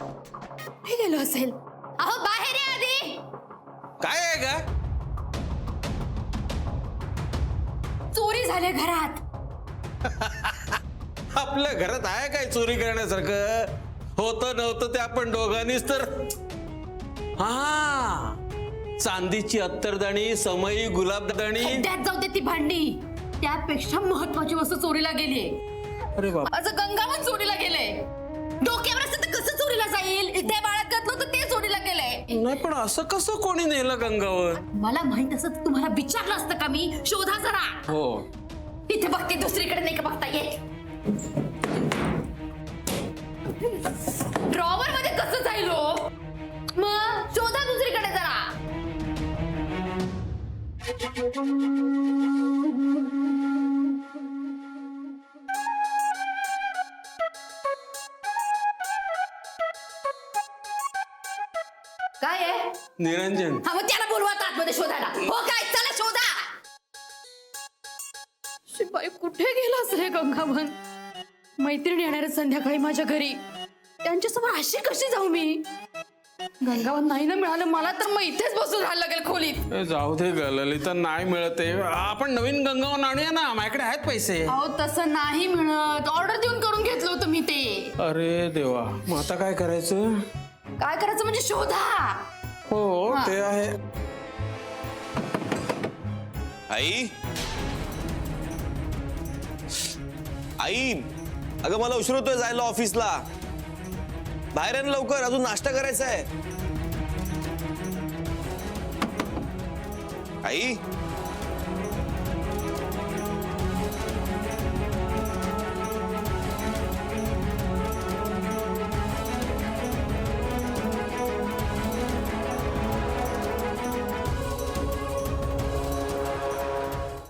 कुठे गेलो असेल? अहो बाहेर या आधी. काय आहे का? चोरी झाली घरात. आपल्या घरात आहे काय चोरी करण्यासारखं? होतं नव्हतं ते आपण दोघांनीच तर. हा, चांदीची अत्तरदाणी, समई गुलाबदाणी. त्यात जाऊ दे ती भांडी. त्यापेक्षा महत्वाची वस्तू चोरीला गेली. अरे बाबा, असं गंगावन चोरीला गेले. डोक्यावर असतं तर कसं चोरीला जाईल? त्या बाळात घातलं तर ते चोरीला गेलंय. नाही पण असं कसं कोणी नेलं गंगावर? मला माहित असं तर तुम्हाला विचारलं असतं का मी? शोधा जरा. हो, इथे बघते, दुसरीकडे नाही का बघता येत? ड्रॉवर मध्ये कसं जाईल हो? मग शोधा दुसरीकडे जरा. काय आहे? निरंजन. हा, मग त्याला बोलवा आतमध्ये शोधायला. हो काय, चला शोधा. शिपाई कुठे गेला असेल हे गंगावन? मैत्रिणी येणार आहेत संध्याकाळी माझ्या घरी. त्यांच्यासमोर अशी कशी जाऊ मी? गंगावन नाही ना मिळालं मला तर मग इथेच बसून राहायला लागेल खोलीत. जाऊ दे ग ललिता, नाही मिळत आहे. आपण नवीन गंगावन आणूया ना, माझ्याकडे आहेत पैसे. अहो तसं नाही मिळत. ऑर्डर देऊन करून घेतलं होतं मी ते. अरे देवा, मग आता काय करायचं? काय करायचं म्हणजे शोधा. हो ते आहे. आई, आई, अगं मला उशीर होतोय जायला ऑफिसला. बाहेर आहे ना लवकर, अजून नाश्ता करायचा आहे. आई